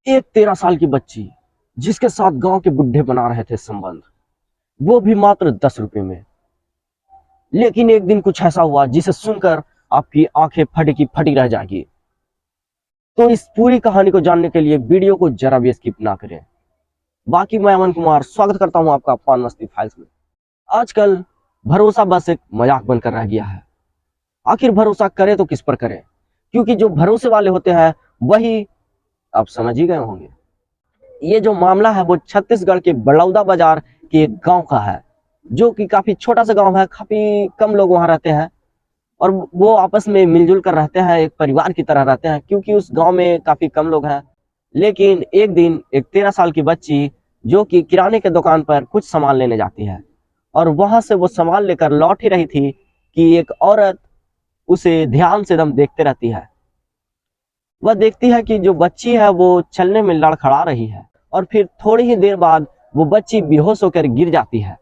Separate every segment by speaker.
Speaker 1: एक 13 साल की बच्ची जिसके साथ गांव के बुढ़े बना रहे थे संबंध, वो भी मात्र 10 रुपए में। लेकिन एक दिन कुछ ऐसा हुआ जिसे सुनकर आपकी आंखें फटी की फटी रह जाएगी। तो इस पूरी कहानी को जानने के लिए वीडियो को जरा भी स्किप ना करें। बाकी मैं अमन कुमार स्वागत करता हूं आपका पान मस्ती फाइल्स में। आजकल भरोसा बस एक मजाक बनकर रह गया है। आखिर भरोसा करे तो किस पर करें, क्योंकि जो भरोसे वाले होते हैं वही आप समझ ही गए होंगे। ये जो मामला है वो छत्तीसगढ़ के बड़ौदा बाजार के एक गांव का है, जो कि काफी छोटा सा गांव है। काफी कम लोग वहां रहते हैं और वो आपस में मिलजुल कर रहते हैं, एक परिवार की तरह रहते हैं, क्योंकि उस गांव में काफी कम लोग हैं। लेकिन एक दिन एक 13 साल की बच्ची जो कि किराने के दुकान पर कुछ सामान लेने जाती है और वहां से वो सामान लेकर लौट ही रही थी कि एक औरत उसे ध्यान से एकदम देखते रहती है। वह देखती है कि जो बच्ची है वो चलने में लड़खड़ा रही है और फिर थोड़ी ही देर बाद वो बच्ची बेहोश होकर गिर जाती है।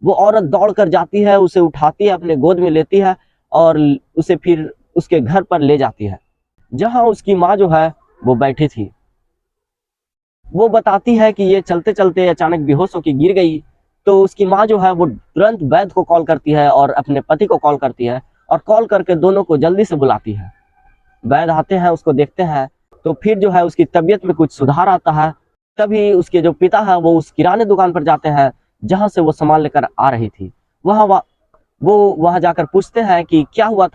Speaker 1: वो औरत दौड़ कर जाती है, उसे उठाती है, अपने गोद में लेती है और उसे फिर उसके घर पर ले जाती है, जहां उसकी माँ जो है वो बैठी थी। वो बताती है कि ये चलते चलते अचानक बेहोश होकर गिर गई। तो उसकी माँ जो है वो तुरंत वैद्य को कॉल करती है और अपने पति को कॉल करती है और कॉल करके दोनों को जल्दी से बुलाती है। वैद्य आते हैं, उसको देखते हैं, तो फिर जो है उसकी तबीयत में कुछ सुधार आता है। तभी उसके जो पिता है वो उस किराने दुकान पर जाते हैं जहां से वो सामान लेकर आ रही थी। वो वहां जाकर पूछते हैं कि क्या हुआ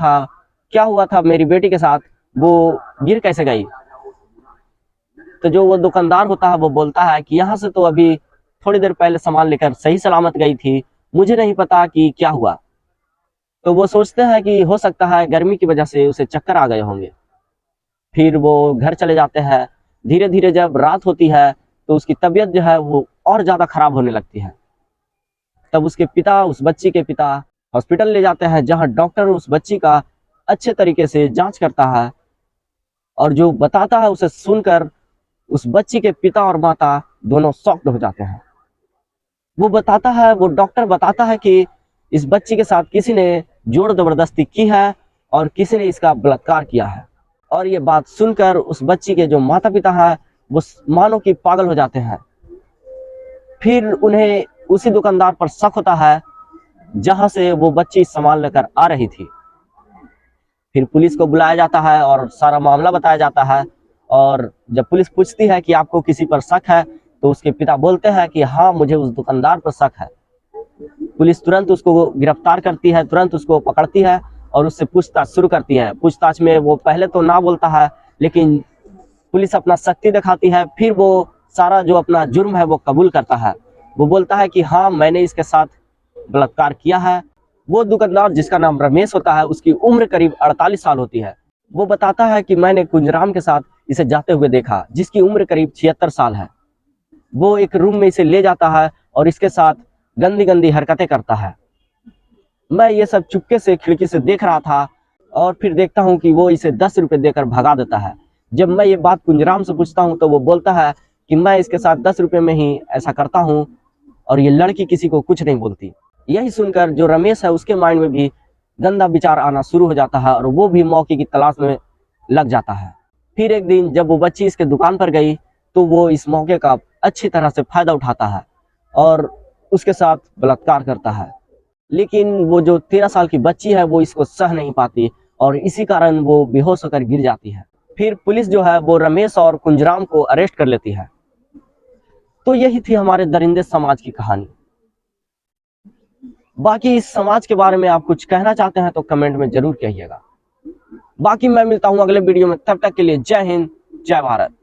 Speaker 1: था मेरी बेटी के साथ, वो गिर कैसे गई। तो जो वो दुकानदार होता है वो बोलता है कि यहाँ से तो अभी थोड़ी देर पहले सामान लेकर सही सलामत गई थी, मुझे नहीं पता कि क्या हुआ। तो वो सोचते हैं कि हो सकता है गर्मी की वजह से उसे चक्कर आ गए होंगे। फिर वो घर चले जाते हैं। धीरे धीरे जब रात होती है तो उसकी तबीयत जो है वो और ज्यादा खराब होने लगती है। तब उस बच्ची के पिता हॉस्पिटल ले जाते हैं, जहां डॉक्टर उस बच्ची का अच्छे तरीके से जांच करता है और जो बताता है उसे सुनकर उस बच्ची के पिता और माता दोनों शॉक्ड हो जाते हैं। वो डॉक्टर बताता है कि इस बच्ची के साथ किसी ने जोर जबरदस्ती की है और किसी ने इसका बलात्कार किया है। और ये बात सुनकर उस बच्ची के जो माता पिता है वो मानो कि पागल हो जाते हैं। फिर उन्हें उसी दुकानदार पर शक होता है जहां से वो बच्ची सामान लेकर आ रही थी। फिर पुलिस को बुलाया जाता है और सारा मामला बताया जाता है। और जब पुलिस पूछती है कि आपको किसी पर शक है, तो उसके पिता बोलते हैं कि हाँ, मुझे उस दुकानदार पर शक है। पुलिस तुरंत उसको गिरफ्तार करती है, तुरंत उसको पकड़ती है और उससे पूछताछ शुरू करती है। पूछताछ में वो पहले तो ना बोलता है, लेकिन पुलिस अपना शक्ति दिखाती है। फिर वो सारा जो अपना जुर्म है वो कबूल करता है। वो बोलता है कि हाँ, मैंने इसके साथ बलात्कार किया है। वो दुकानदार जिसका नाम रमेश होता है, उसकी उम्र करीब 48 साल होती है। वो बताता है कि मैंने कुंजराम के साथ इसे जाते हुए देखा, जिसकी उम्र करीब 76 साल है। वो एक रूम में इसे ले जाता है और इसके साथ गंदी गंदी हरकतें करता है। मैं ये सब चुपके से खिड़की से देख रहा था और फिर देखता हूँ कि वो इसे 10 रुपए देकर भगा देता है। जब मैं ये बात कुंजराम से पूछता हूँ तो वो बोलता है कि मैं इसके साथ 10 रुपए में ही ऐसा करता हूँ और ये लड़की किसी को कुछ नहीं बोलती। यही सुनकर जो रमेश है उसके माइंड में भी गंदा विचार आना शुरू हो जाता है और वो भी मौके की तलाश में लग जाता है। फिर एक दिन जब वो बच्ची इसके दुकान पर गई तो वो इस मौके का अच्छी तरह से फायदा उठाता है और उसके साथ बलात्कार करता है। लेकिन वो जो 13 साल की बच्ची है वो इसको सह नहीं पाती और इसी कारण वो बेहोश होकर गिर जाती है। फिर पुलिस जो है वो रमेश और कुंजराम को अरेस्ट कर लेती है। तो यही थी हमारे दरिंदे समाज की कहानी। बाकी इस समाज के बारे में आप कुछ कहना चाहते हैं तो कमेंट में जरूर कहिएगा। बाकी मैं मिलता हूं अगले वीडियो में, तब तक के लिए जय हिंद, जय भारत।